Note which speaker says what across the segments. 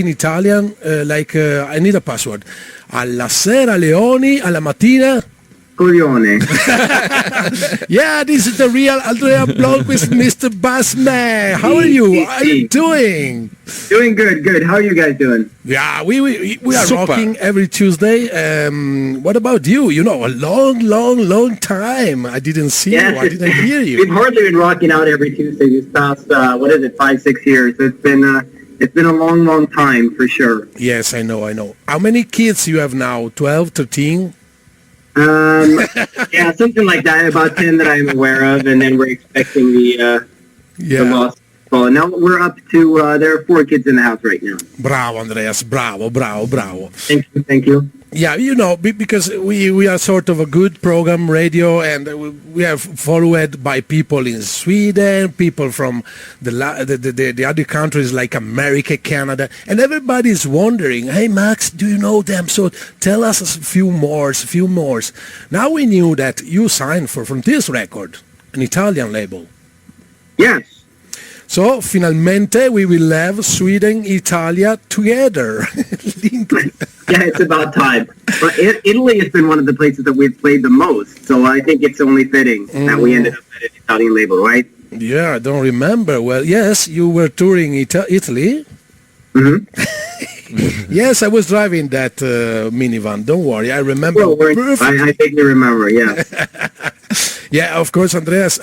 Speaker 1: in Italian, I need a password. Alla sera leoni, alla mattina.
Speaker 2: Coglione.
Speaker 1: Yeah, this is the real Andreas Blomqvist, Mr. Bassman. How are you? How are you doing?
Speaker 2: Doing good, good. How are you guys doing?
Speaker 1: Yeah, we are rocking every Tuesday. What about you? You know, a long time. I didn't see you. I didn't hear you.
Speaker 2: We've hardly been rocking out every Tuesday these past, 5-6 years. It's been a long time for sure.
Speaker 1: Yes, I know. How many kids you have now? 12, 13?
Speaker 2: Yeah, something like that. About 10 that I'm aware of, and then we're expecting the lost. Well, now we're up to there are 4 kids in the house right now.
Speaker 1: Bravo, Andreas. Bravo.
Speaker 2: Thank you.
Speaker 1: Yeah, you know, because we are sort of a good program, radio, and we are followed by people in Sweden, people from the other countries like America, Canada, and everybody is wondering, hey, Max, do you know them? So tell us a few more. Now we knew that you signed for Frontiers Record, an Italian label.
Speaker 2: Yes.
Speaker 1: So, finalmente, we will have Sweden, Italia together.
Speaker 2: Yeah, it's about time. But Italy has been one of the places that we've played the most, so I think it's only fitting that we ended up at an Italian label, right?
Speaker 1: Yeah, I don't remember. Well, yes, you were touring Italy.
Speaker 2: Mm-hmm.
Speaker 1: Yes, I was driving that minivan. Don't worry, I remember.
Speaker 2: Well, I think you remember, yeah.
Speaker 1: Yeah, of course, Andreas.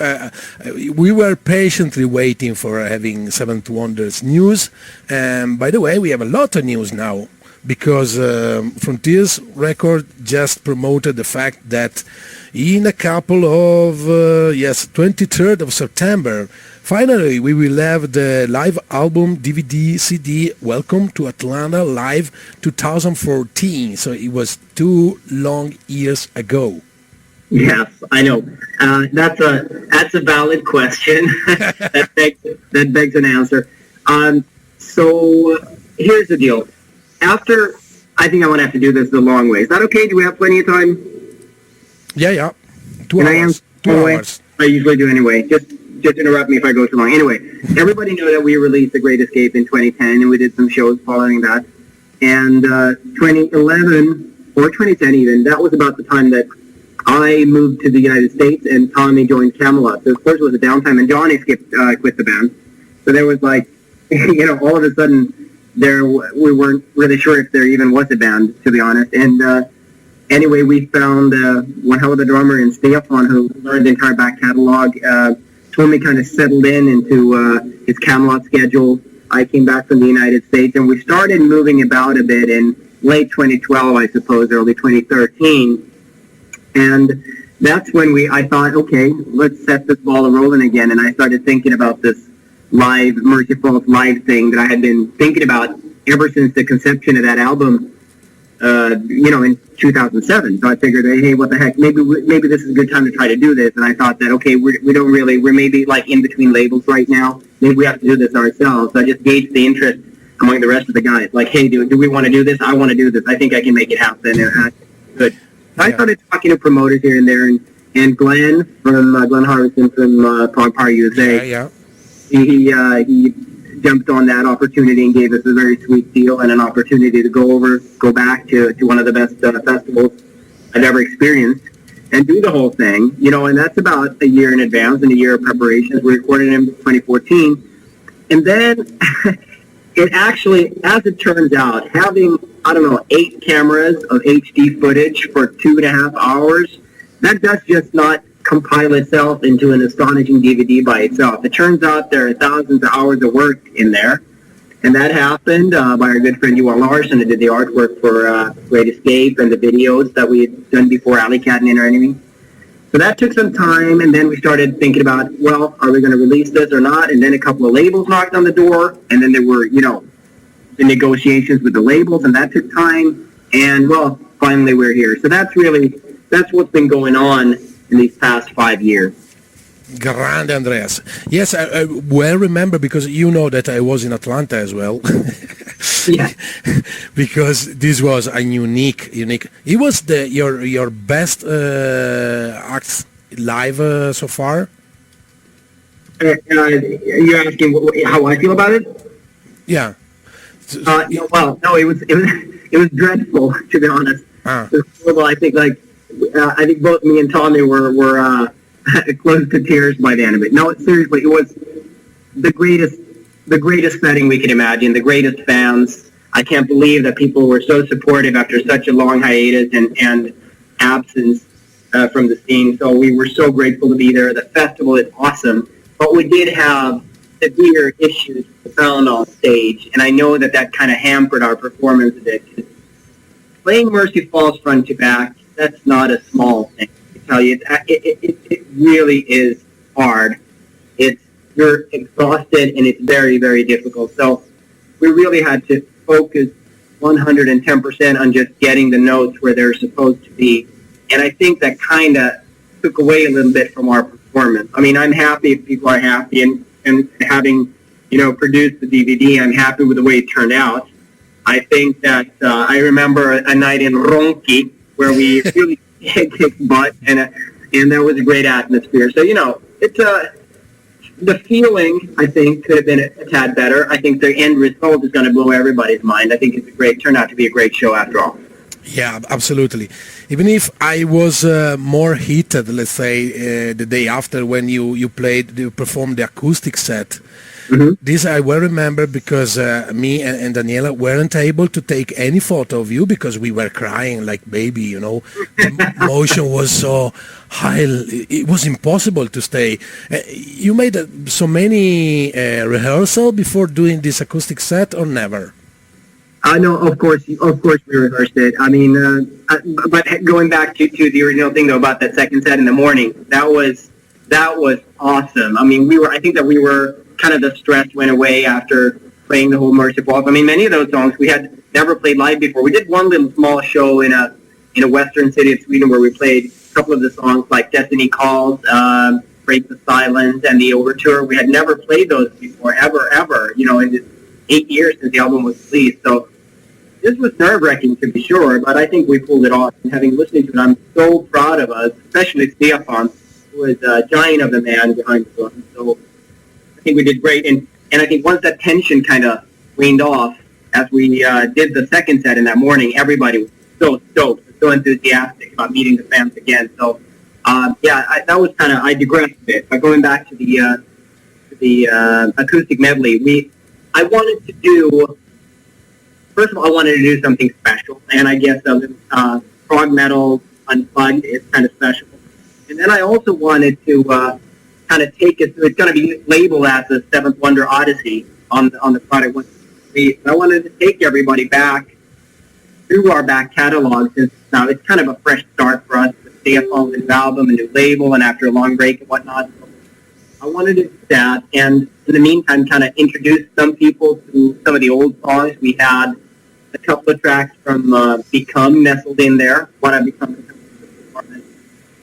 Speaker 1: We were patiently waiting for having Seventh Wonders news. By the way, we have a lot of news now because Frontiers Record just promoted the fact that in a couple of 23rd of September, finally we will have the live album DVD CD Welcome to Atlanta Live 2014. So it was 2 long years ago.
Speaker 2: Yes, I know. That's a valid question. that begs an answer. So here's the deal. I think I want to have to do this the long way. Is that okay? Do we have plenty of time?
Speaker 1: Yeah. 2 hours. 2 hours.
Speaker 2: I usually do anyway. Just interrupt me if I go too long. Anyway, everybody knew that we released The Great Escape in 2010, and we did some shows following that. And 2011 or 2010 even, that was about the time that I moved to the United States and Tommy joined Camelot. So of course it was a downtime, and Johnny quit the band. So there was like, all of a sudden we weren't really sure if there even was a band, to be honest. And anyway, we found one hell of a drummer in Stefan who learned the entire back catalog. Tommy kind of settled into his Camelot schedule. I came back from the United States, and we started moving about a bit in late 2012, I suppose, early 2013. And that's when I thought, okay, let's set this ball rolling again. And I started thinking about this live, Mercy Falls live thing that I had been thinking about ever since the conception of that album, in 2007. So I figured, hey, what the heck, maybe this is a good time to try to do this. And I thought that, okay, we're maybe like in between labels right now. Maybe we have to do this ourselves. So I just gauged the interest among the rest of the guys. Like, hey, do we want to do this? I want to do this. I think I can make it happen. And good. I started talking to promoters here and there, and Glenn from Glenn Harrison from Prog Power USA.
Speaker 1: Yeah.
Speaker 2: He jumped on that opportunity and gave us a very sweet deal and an opportunity to go back to one of the best festivals I've ever experienced and do the whole thing. And that's about a year in advance and a year of preparations. We recorded in 2014, and then it actually, as it turns out, having 8 cameras of HD footage for 2.5 hours, that does just not compile itself into an astonishing DVD by itself. It turns out there are thousands of hours of work in there, and that happened by our good friend Johan Larsson, who did the artwork for Great Escape and the videos that we had done before Alley Cat and Inner Enemy. So that took some time, and then we started thinking about, well, are we going to release this or not? And then a couple of labels knocked on the door, and then there were, the negotiations with the labels, and that took time, and well, finally we're here. So that's what's been going on in these past 5 years.
Speaker 1: Grande, Andreas. Yes, I well remember, because you know that I was in Atlanta as well.
Speaker 2: Yeah.
Speaker 1: Because this was a unique. It was your best act live so far?
Speaker 2: You're asking how I feel about it?
Speaker 1: Yeah.
Speaker 2: No, it was dreadful, to be honest. It was horrible. I think both me and Tommy were close to tears by the end of it. No, seriously, it was the greatest setting we could imagine, the greatest fans. I can't believe that people were so supportive after such a long hiatus and absence from the scene. So we were so grateful to be there. The festival is awesome, but we did have severe issues with the sound on stage, and I know that kind of hampered our performance a bit. Playing Mercy Falls front to back, that's not a small thing. I tell you, it really is hard. You're exhausted, and it's very, very difficult. So we really had to focus 110% on just getting the notes where they're supposed to be. And I think that kind of took away a little bit from our performance. I mean, I'm happy if people are happy, and having, produced the DVD, I'm happy with the way it turned out. I think that I remember a night in Ronki where we really kicked butt, and that was a great atmosphere. So, it's the feeling, I think, could have been a tad better. I think the end result is going to blow everybody's mind. I think it's turned out to be a great show after all.
Speaker 1: Yeah, absolutely. Even if I was more heated, let's say, the day after when you performed the acoustic set. Mm-hmm. This I well remember because me and Daniela weren't able to take any photo of you because we were crying like baby, The emotion was so high, it was impossible to stay. You made so many rehearsal before doing this acoustic set, or never?
Speaker 2: No, of course we rehearsed it. I mean, but going back to the original thing though about that second set in the morning, that was awesome. I mean, I think that we were kind of, the stress went away after playing the whole Mercy Falls. I mean, many of those songs we had never played live before. We did one little small show in a western city of Sweden where we played a couple of the songs like Destiny Calls, Break the Silence, and the Overture. We had never played those before, ever, in the 8 years since the album was released. So this was nerve-wracking to be sure, but I think we pulled it off. And having listened to it, I'm so proud of us, especially Stefan, who is a giant of a man behind the song. So I think we did great. And I think once that tension kind of weaned off, as we did the second set in that morning, everybody was so stoked, so enthusiastic about meeting the fans again. So, that was kind of, I digressed a bit. But going back to the acoustic medley, I wanted to do, first of all, I wanted to do something special, and I guess prog metal unplugged is kind of special. And then I also wanted to kind of take it, it's going to be labeled as the Seventh Wonder Odyssey on the product. I wanted to take everybody back through our back catalog, since now it's kind of a fresh start for us to stay up on the new album, a new label, and after a long break and whatnot. I wanted to do that, and in the meantime, kind of introduce some people to some of the old songs. We had a couple of tracks from Become nestled in there, What I've Become,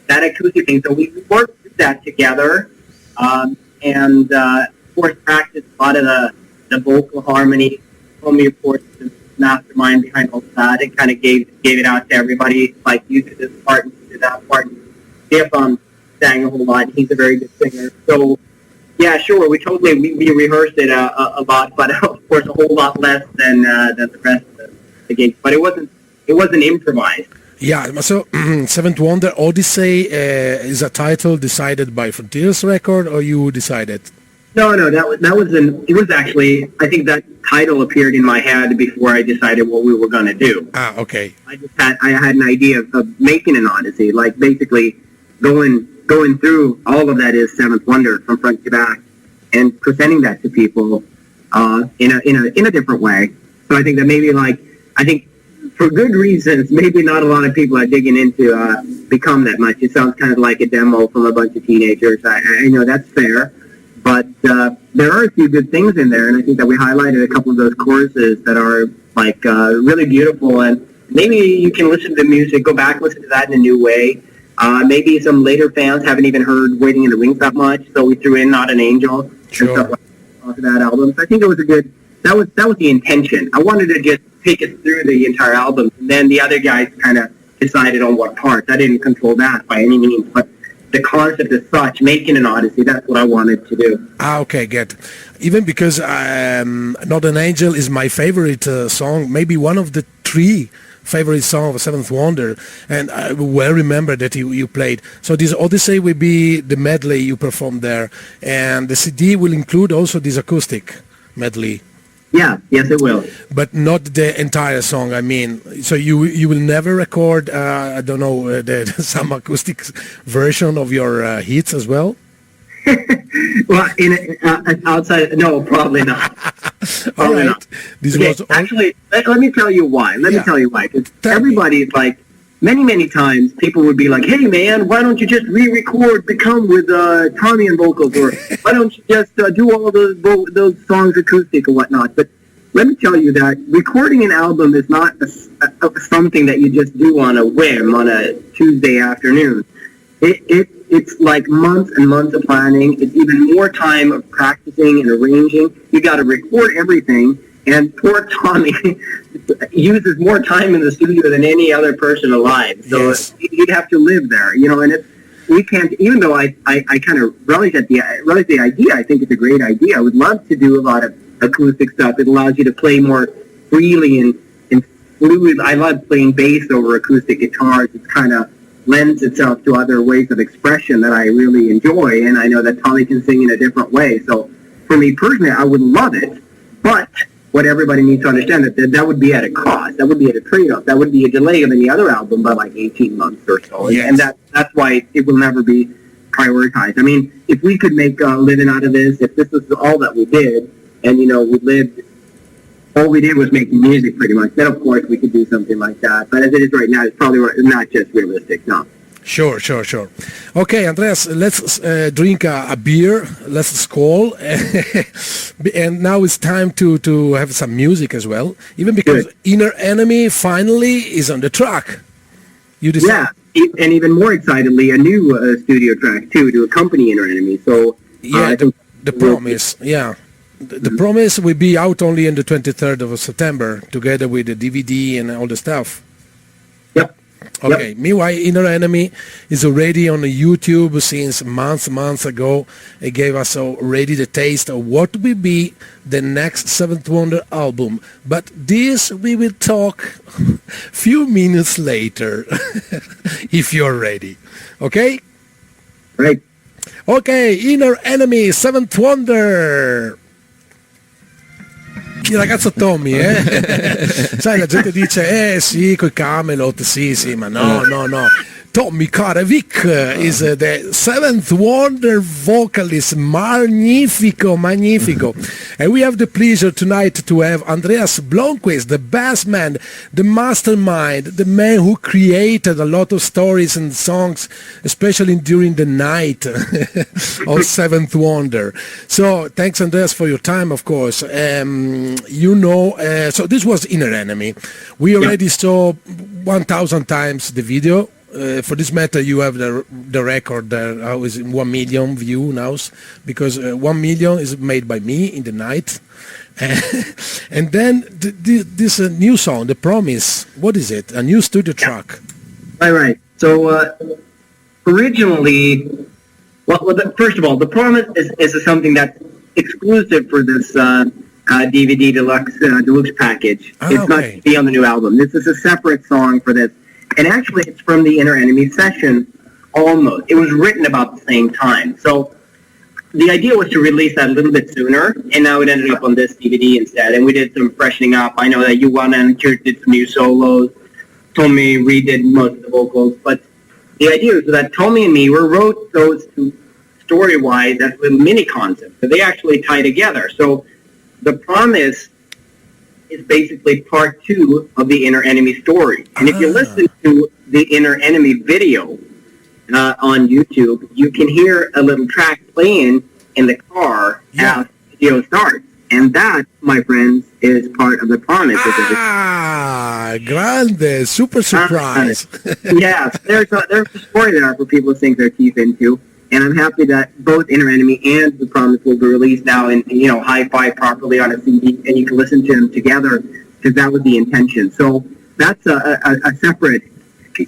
Speaker 2: that acoustic thing. So we worked through that together, and of course practiced a lot of the vocal harmony. Tommy, of course, the mastermind behind all of that, and kind of gave it out to everybody, like, you did this part and you did that part. Stefan sang a whole lot. He's a very good singer. So, yeah, sure, we rehearsed it a lot, but of course a whole lot less than the rest of the gigs. But it wasn't improvised.
Speaker 1: Yeah, so Seventh Wonder Odyssey is a title decided by Frontiers Record, or you decided?
Speaker 2: No, it was actually, I think that title appeared in my head before I decided what we were going to do.
Speaker 1: Ah, okay.
Speaker 2: I had an idea of making an Odyssey, like basically going through all of that is Seventh Wonder from front to back, and presenting that to people in a different way. So I think that maybe, I think for good reasons, maybe not a lot of people are digging into Become that much. It sounds kind of like a demo from a bunch of teenagers. I know that's fair, but there are a few good things in there, and I think that we highlighted a couple of those choruses that are really beautiful. And maybe you can listen to the music, go back, listen to that in a new way. Maybe some later fans haven't even heard Waiting in the Wings that much, so we threw in Not an Angel.
Speaker 1: Sure.
Speaker 2: And stuff like that album. So I think it was that was the intention. I wanted to just take us through the entire album, and then the other guys kind of decided on what parts. I didn't control that by any means, but the concept as such, making an Odyssey, that's what I wanted to do.
Speaker 1: Okay, good. Even because Not an Angel is my favorite song, maybe one of the 3 favorite songs of Seventh Wonder, and I well remember that you played. So this Odyssey will be the medley you performed there, and the CD will include also this acoustic medley.
Speaker 2: Yeah, yes it will.
Speaker 1: But not the entire song, I mean. So you will never record, I don't know, some acoustic version of your hits as well?
Speaker 2: Well, outside, no, probably not.
Speaker 1: All right.
Speaker 2: Not.
Speaker 1: This
Speaker 2: Okay,
Speaker 1: was
Speaker 2: actually, let me tell you why. Let me tell you why. Because everybody's like, many times, people would be like, hey, man, why don't you just re-record Become with Tommy and vocals? Or why don't you just do all those songs acoustic or whatnot? But let me tell you that recording an album is not something that you just do on a whim on a Tuesday afternoon. It's like months and months of planning. It's even more time of practicing and arranging. You got to record everything. And poor Tommy uses more time in the studio than any other person alive. So he'd have to live there, and we can't, even though I kind of relish the idea, I think it's a great idea. I would love to do a lot of acoustic stuff. It allows you to play more freely and fluid. I love playing bass over acoustic guitars. It's kind of lends itself to other ways of expression that I really enjoy, and I know that Tommy can sing in a different way. So for me personally, I would love it, but what everybody needs to understand that would be at a cost. That would be at a trade-off. That would be a delay of any other album by like 18 months or so.
Speaker 1: Yes.
Speaker 2: And that's why it will never be prioritized. I mean, if we could make a living out of this, if this was all that we did, and, all we did was make music pretty much, then of course we could do something like that. But as it is right now, it's probably not just realistic, no.
Speaker 1: Sure. Okay, Andreas, let's drink a beer. Let's skål. And now it's time to have some music as well. Even because
Speaker 2: Good.
Speaker 1: Inner Enemy finally is on the track. You decided.
Speaker 2: Yeah, and even more excitedly, a new studio track, too, to accompany Inner Enemy. So,
Speaker 1: Yeah, the Promise. Yeah. The Promise will be out only on the 23rd of September, together with the DVD and all the stuff.
Speaker 2: Yep.
Speaker 1: Okay.
Speaker 2: Yep.
Speaker 1: Meanwhile, Inner Enemy is already on YouTube since months ago. It gave us already the taste of what will be the next Seventh Wonder album. But this we will talk few minutes later, if you're ready. Okay?
Speaker 2: Right.
Speaker 1: Ok, Inner Enemy, Seventh Wonder. Il ragazzo Tommy, sai, la gente dice, sì, coi Camelot, sì, ma no. Tommy Karevik is the Seventh Wonder vocalist, magnifico. And we have the pleasure tonight to have Andreas Blomqvist, the bass man, the mastermind, the man who created a lot of stories and songs, especially during the night of Seventh Wonder. So thanks, Andreas, for your time, of course. So this was Inner Enemy. We already saw 1,000 times the video. For this matter, you have the record there. How is 1 million view now? Because 1 million is made by me in the night. And then this new song, The Promise. What is it? A new studio track.
Speaker 2: Right. So originally, first of all, The Promise is something that's exclusive for this DVD deluxe package. It's not to be on the new album. This is a separate song for this. And actually, it's from the Inner Enemy session, almost. It was written about the same time. So the idea was to release that a little bit sooner, and now it ended up on this DVD instead. And we did some freshening up. I know that Johan and Kurt did some new solos. Tommy redid most of the vocals. But the idea was that Tommy and me wrote those story-wise as little mini-concepts. So they actually tie together. So The Promise is basically part 2 of the Inner Enemy story. And if you listen to the Inner Enemy video on YouTube, you can hear a little track playing in the car as the video starts. And that, my friends, is part of The Promise.
Speaker 1: Grande, super surprise.
Speaker 2: Yes, there's a story there for people to sink their teeth into. And I'm happy that both Inner Enemy and The Promise will be released now in hi-fi properly on a CD, and you can listen to them together, because that was the intention. So that's a separate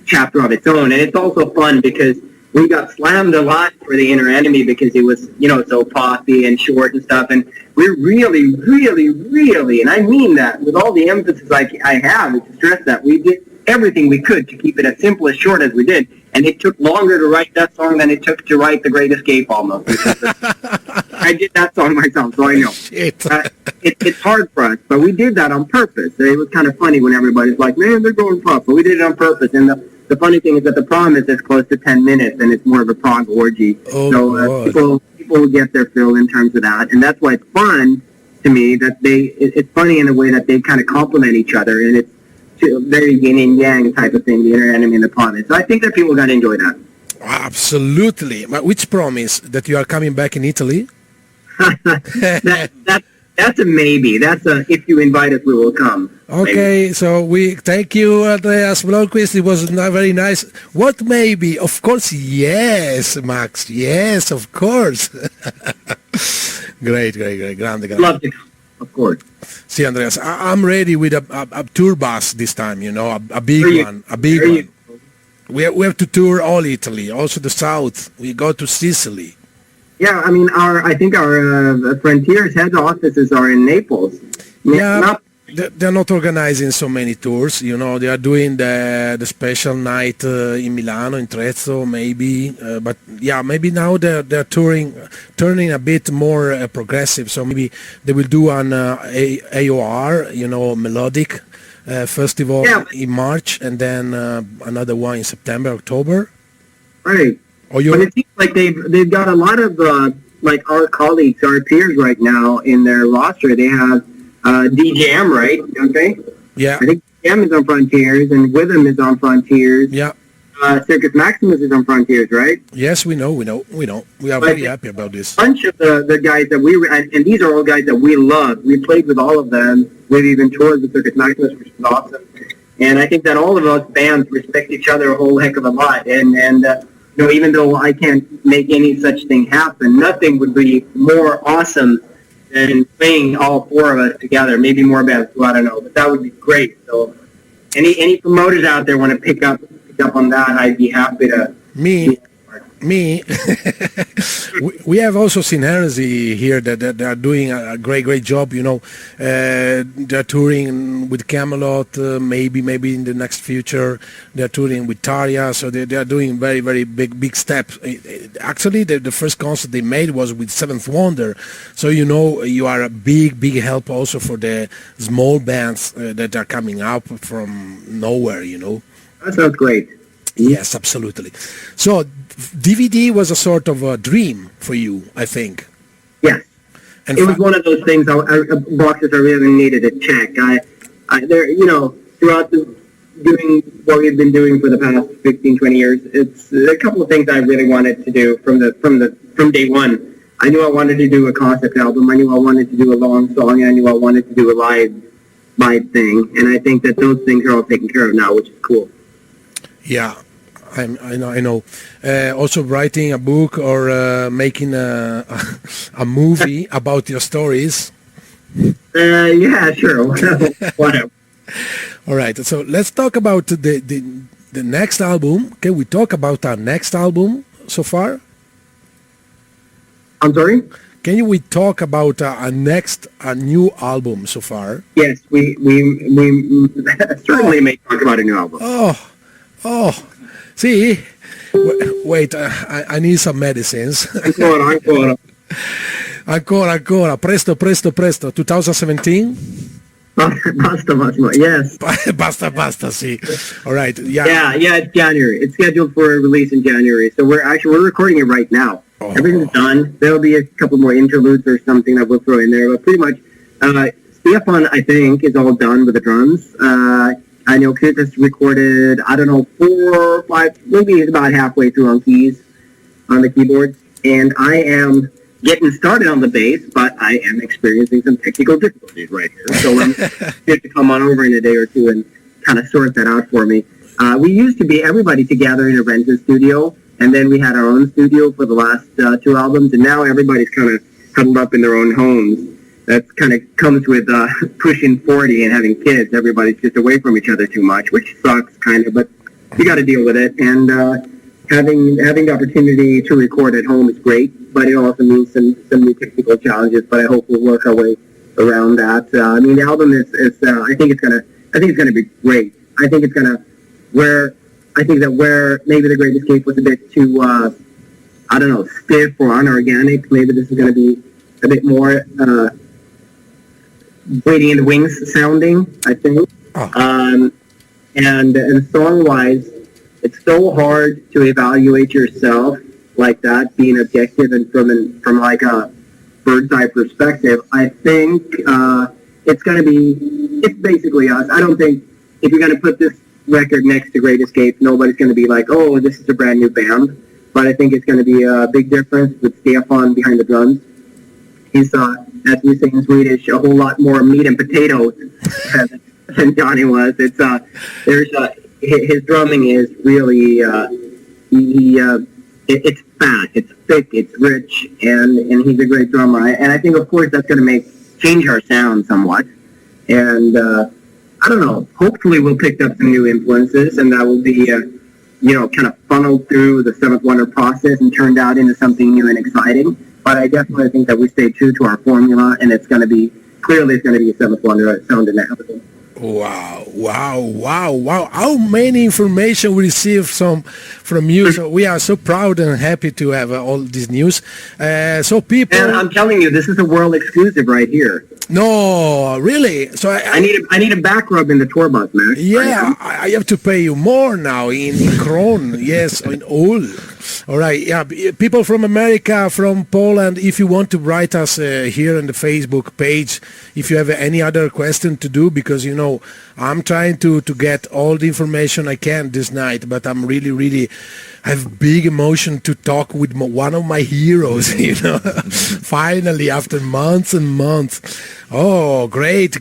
Speaker 2: chapter of its own, and it's also fun because we got slammed a lot for The Inner Enemy because it was, so poppy and short and stuff. And we really, really, really, and I mean that with all the emphasis I have to stress that, we did everything we could to keep it as simple, as short as we did. And it took longer to write that song than it took to write The Great Escape almost. I did that song myself, so I know. It's hard for us, but we did that on purpose. It was kind of funny when everybody's like, man, they're going pop, but we did it on purpose. And the funny thing is that the problem is it's close to 10 minutes, and it's more of a prog orgy. So people will get their fill in terms of that, and that's why it's fun to me that it's funny in a way that they kind of complement each other, and it's very yin and yang type of thing, The Inner Enemy and the Promise. So I think that people are going to enjoy that.
Speaker 1: Absolutely. But which promise? That you are coming back in Italy?
Speaker 2: That's a maybe. That's a if you invite us, we will come.
Speaker 1: Okay,
Speaker 2: maybe.
Speaker 1: so we thank you, Andreas Blomqvist. It was very nice. What maybe? Of course, yes, Max. Yes, of course. Great. Grande.
Speaker 2: Love to come. Of course.
Speaker 1: See, Andreas, I'm ready with a tour bus this time, a big one. We have to tour all Italy, also the south. We go to Sicily.
Speaker 2: Yeah, I mean, I think our Frontiers head offices are in Naples.
Speaker 1: Yeah, they're not organizing so many tours. They are doing the special night in Milano, in Trezzo, maybe. But yeah, maybe now they're turning a bit more progressive. So maybe they will do an AOR, melodic festival in March, and then another one in September, October.
Speaker 2: Right. But it seems like they've got a lot of our colleagues, our peers right now in their roster. They have DJM, right? Don't they?
Speaker 1: Yeah.
Speaker 2: I think DJM is on Frontiers, and Witham is on Frontiers.
Speaker 1: Yeah.
Speaker 2: Circus Maximus is on Frontiers, right?
Speaker 1: Yes, we know. We are very happy about this.
Speaker 2: A bunch of the guys that and these are all guys that we love. We played with all of them. We've even toured with Circus Maximus, which is awesome. And I think that all of us bands respect each other a whole heck of a lot. And even though I can't make any such thing happen, nothing would be more awesome than playing all four of us together. Maybe more bands too, I don't know, but that would be great. So, any promoters out there want to pick up on that, I'd be happy to.
Speaker 1: Me. we have also seen Heresy here that they are doing a great job. They're touring with Camelot. Maybe in the next future they're touring with Tarja. So they are doing very big steps. Actually, the first concert they made was with Seventh Wonder. So you are a big help also for the small bands that are coming up from nowhere.
Speaker 2: That sounds great.
Speaker 1: Yes, absolutely. So DVD was a sort of a dream for you, I think.
Speaker 2: Yes. And it was one of those things, boxes I really needed to check. Throughout doing what we've been doing for the past 15, 20 years, it's a couple of things I really wanted to do from day one. I knew I wanted to do a concept album. I knew I wanted to do a long song. I knew I wanted to do a live thing. And I think that those things are all taken care of now, which is cool.
Speaker 1: Yeah. I know. Also writing a book or making a movie about your stories.
Speaker 2: Yeah, sure. Whatever.
Speaker 1: All right. So let's talk about the next album. Can we talk about our next album so far?
Speaker 2: I'm sorry?
Speaker 1: Can we talk about a new album so far?
Speaker 2: Yes, we certainly may talk about a new album.
Speaker 1: Oh. See, wait, I need some medicines. Ancora, presto, 2017?
Speaker 2: Basta, yes.
Speaker 1: Basta, see. All right, yeah.
Speaker 2: Yeah, it's January. It's scheduled for a release in January. So we're recording it right now. Oh. Everything's done. There'll be a couple more interludes or something that we'll throw in there, but pretty much, Stefan, I think, is all done with the drums. I know Kit has recorded, 4 or 5, maybe about halfway through on keys, on the keyboards. And I am getting started on the bass, but I am experiencing some technical difficulties right here. So I'm going to come on over in a day or two and kind of sort that out for me. We used to be everybody together in a rented studio, and then we had our own studio for the last 2 albums, and now everybody's kind of huddled up in their own homes. That kind of comes with pushing 40 and having kids. Everybody's just away from each other too much, which sucks, kind of, but you got to deal with it. And having the opportunity to record at home is great, but it also means some new technical challenges. But I hope we'll work our way around that. I mean, the album is I think it's gonna be great. I think it's gonna where maybe The Great Escape was a bit too I don't know, stiff or unorganic. Maybe this is gonna be a bit more waiting in the wings sounding, I think. And song wise, it's so hard to evaluate yourself like that, being objective and from like a bird's eye perspective. I think it's basically us. I don't think if you're gonna put this record next to Great Escape, nobody's gonna be like, oh, this is a brand new band. But I think it's gonna be a big difference with Stefan behind the drums. He's as we say in Swedish, a whole lot more meat and potatoes than Johnny was. It's his drumming is really it's fat, it's thick, it's rich, and he's a great drummer. And I think, of course, that's going to change our sound somewhat. And I don't know. Hopefully, we'll pick up some new influences, and that will be kind of funneled through the Seventh Wonder process and turned out into something new and exciting. But I definitely think that we stay true to our formula, and it's going to be a Seventh Wonder sound in that album.
Speaker 1: Wow. How many information we receive from you. So we are so proud and happy to have all this news. So people...
Speaker 2: And I'm telling you, this is a world exclusive right here.
Speaker 1: No, really? So
Speaker 2: I need a back rub in the tour bus, man.
Speaker 1: Yeah, I have to pay you more now in kron. Yes, in all. All right, yeah. People from America, from Poland, if you want to write us here on the Facebook page, if you have any other question to do, because, I'm trying to get all the information I can this night, but I'm really have big emotion to talk with one of my heroes, finally, after months and months. Oh, great.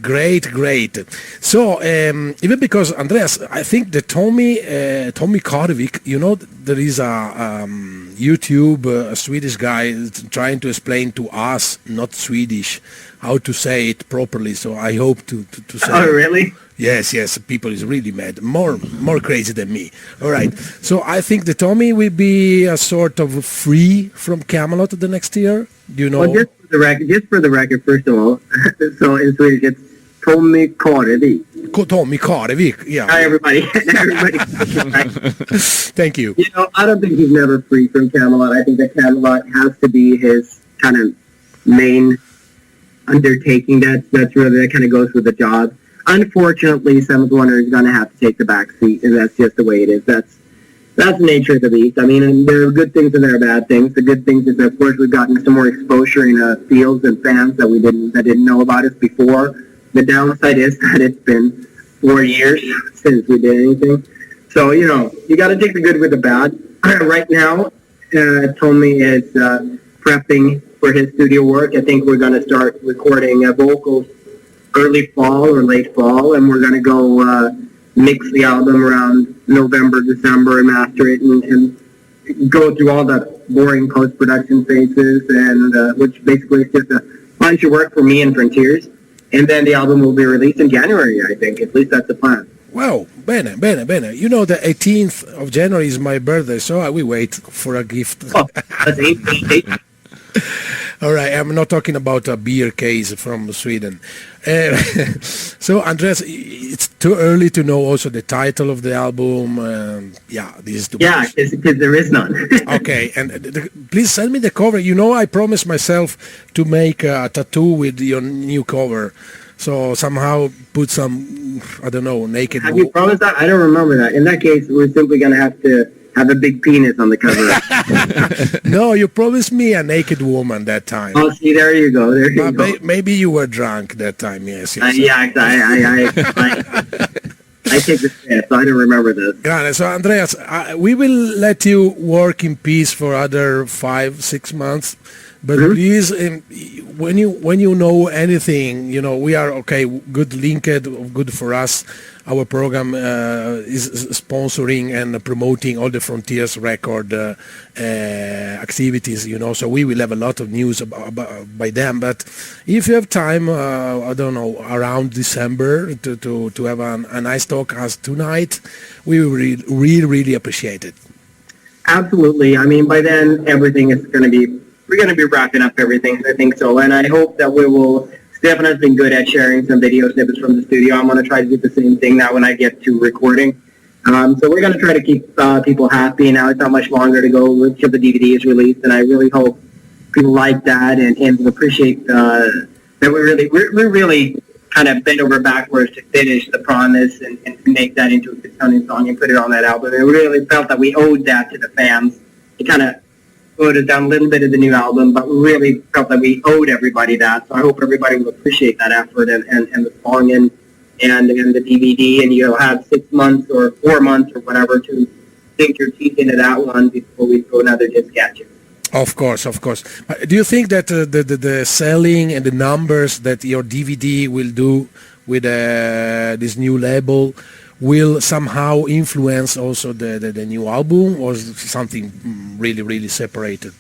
Speaker 1: So, even because, Andreas, I think that Tommy Karvik, there is a YouTube, a Swedish guy trying to explain to us, not Swedish, how to say it properly. So I hope to say.
Speaker 2: Oh, really?
Speaker 1: Yes. People is really mad, more crazy than me. All right. So I think that Tommy will be a sort of free from Camelot the next year. Do you know?
Speaker 2: Well, just for the record, first of all, so in Swedish it's Tommy Karvik.
Speaker 1: Tommy Karvik, yeah.
Speaker 2: Hi, everybody.
Speaker 1: Thank you.
Speaker 2: I don't think he's never free from Camelot. I think that Camelot has to be his kind of main undertaking. That kind of goes with the job. Unfortunately, Seventh Wonder is going to have to take the back seat, and that's just the way it is. That's the nature of the beast. I mean, and there are good things and there are bad things. The good things is that, of course, we've gotten some more exposure in fields and fans that didn't know about us before. The downside is that it's been 4 years since we did anything. So, you got to take the good with the bad. Right now, Tommy is prepping for his studio work. I think we're going to start recording vocals early fall or late fall, and we're going to go mix the album around November, December, and master it and go through all the boring post-production phases, and which basically is just a bunch of work for me and Frontiers. And then the album will be released in January, I think. At least that's the plan.
Speaker 1: Wow, bene. The 18th of January is my birthday, so I will wait for a gift.
Speaker 2: Oh, that's 8.
Speaker 1: All right, I'm not talking about a beer case from Sweden. So, Andreas, it's too early to know also the title of the album. Because
Speaker 2: there is none.
Speaker 1: Okay, and please send me the cover. I promised myself to make a tattoo with your new cover. So somehow put some, I don't know, naked...
Speaker 2: Have you promised that? I don't remember that. In that case, we're simply going to have a big penis on the cover.
Speaker 1: No, you promised me a naked woman that time.
Speaker 2: Oh, see, there you go.
Speaker 1: Maybe you were drunk that time, yes.
Speaker 2: I take the step, so I don't remember this.
Speaker 1: So, Andreas, we will let you work in peace for other 5-6 months. But please, when you know anything, we are okay. Good linked, good for us. Our program is sponsoring and promoting all the Frontiers record activities. So we will have a lot of news by them. But if you have time, I don't know, around December to have a nice talk as tonight, we will really appreciate it.
Speaker 2: Absolutely. I mean, by then everything is going to be, we're going to be wrapping up everything. I think so. And I hope that we will, Stefan has been good at sharing some video snippets from the studio. I'm going to try to do the same thing now when I get to recording. So we're going to try to keep people happy. Now it's not much longer to go until the DVD is released. And I really hope people like that and appreciate that we're really kind of bent over backwards to finish The Promise and to make that into a good sounding song and put it on that album. And we really felt that we owed that to the fans. It kind of slowed it down a little bit of the new album, but we really felt that we owed everybody that. So I hope everybody will appreciate that effort and the song and the DVD, and you'll have 6 months or 4 months or whatever to sink your teeth into that one before we throw another disc at you.
Speaker 1: Of course. Do you think that the selling and the numbers that your DVD will do with this new label will somehow influence also the new album, or is something really, really separated?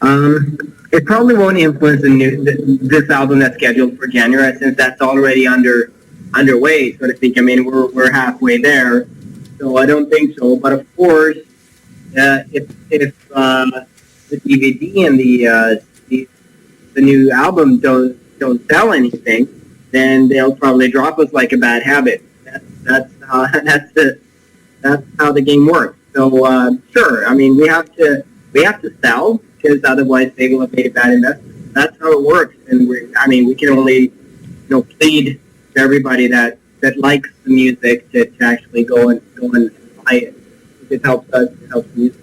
Speaker 2: It probably won't influence this album that's scheduled for January, since that's already underway, so to speak. I mean, we're halfway there, so I don't think so. But of course, if the DVD and the new album don't sell anything, then they'll probably drop us like a bad habit. That's how the game works. So sure, I mean we have to sell, because otherwise they will have made a bad investment. That's how it works, and we can only plead to everybody that likes the music to actually go and buy it. If it helps us, it helps the music.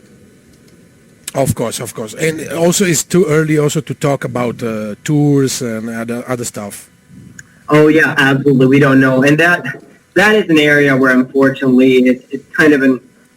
Speaker 1: Of course, and also it's too early also to talk about tours and other stuff.
Speaker 2: Oh yeah, absolutely. We don't know, and that is an area where unfortunately it's kind of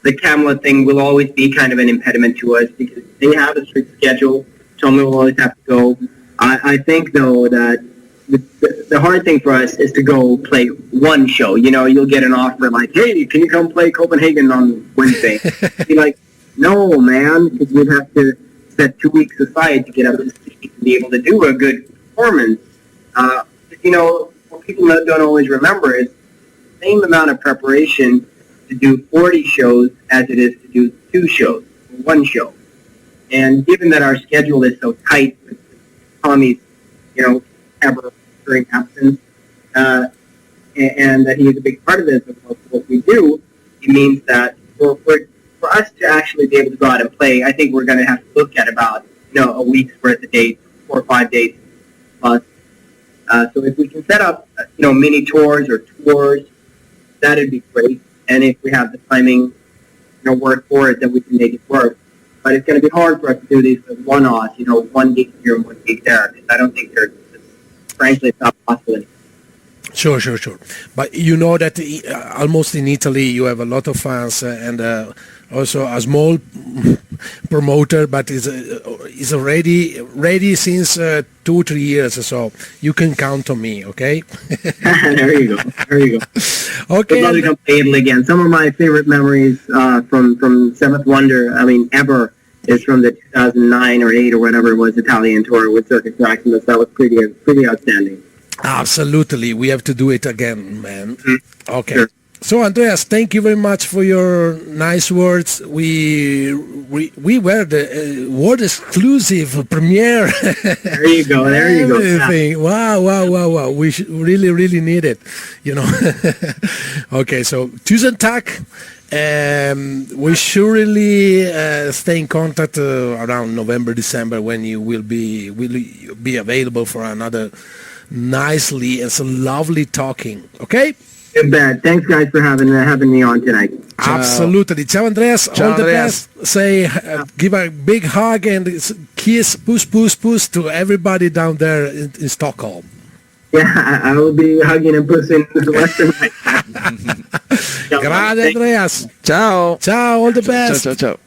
Speaker 2: the Camelot thing will always be kind of an impediment to us, because they have a strict schedule. Someone will always have to go. I think though that the hard thing for us is to go play one show. You'll get an offer like, hey, can you come play Copenhagen on Wednesday? Be like, no, man, because we'd have to set 2 weeks aside to get up to speed to be able to do a good performance. What people don't always remember is the same amount of preparation to do 40 shows as it is to do 2 shows, or 1 show. And given that our schedule is so tight with Tommy's, ever during absence, and that he is a big part of this, of what we do, it means that for us to actually be able to go out and play, I think we're going to have to look at about, a week's worth of dates, 4 or 5 dates plus. So if we can set up, mini tours or tours, that'd be great. And if we have the timing, work for it, then we can make it work. But it's going to be hard for us to do these with one-offs, 1 gig here and 1 gig there. Because I don't think frankly, it's not possible anymore.
Speaker 1: Sure. But you know that almost in Italy you have a lot of fans and also a small promoter, but is already ready since 2-3 years. So you can count on me, okay?
Speaker 2: There you go.
Speaker 1: Okay.
Speaker 2: I'd love to come to Italy again. Some of my favorite memories from Seventh Wonder, ever, is from the 2009 or 8 or whatever it was Italian tour with Circus Maximus. That was pretty outstanding.
Speaker 1: Absolutely, we have to do it again, man.
Speaker 2: Mm-hmm.
Speaker 1: Okay.
Speaker 2: Sure.
Speaker 1: So Andreas, thank you very much for your nice words. We were the world exclusive premiere.
Speaker 2: There you go.
Speaker 1: Everything. Wow. We really need it. Okay, so tusen tack. We surely stay in contact around November, December, when you will be available for another nicely and so lovely talking. Okay.
Speaker 2: Good bet. Thanks, guys, for having me on tonight.
Speaker 1: Ciao. Absolutely. Ciao, Andreas.
Speaker 3: Ciao,
Speaker 1: all
Speaker 3: Andreas.
Speaker 1: the best. Say, give a big hug and kiss, puss to everybody down there in Stockholm.
Speaker 2: Yeah, I will be hugging and pussing left and right.
Speaker 1: Grazie, Andreas.
Speaker 3: Ciao.
Speaker 1: Ciao. All the best.
Speaker 3: Ciao.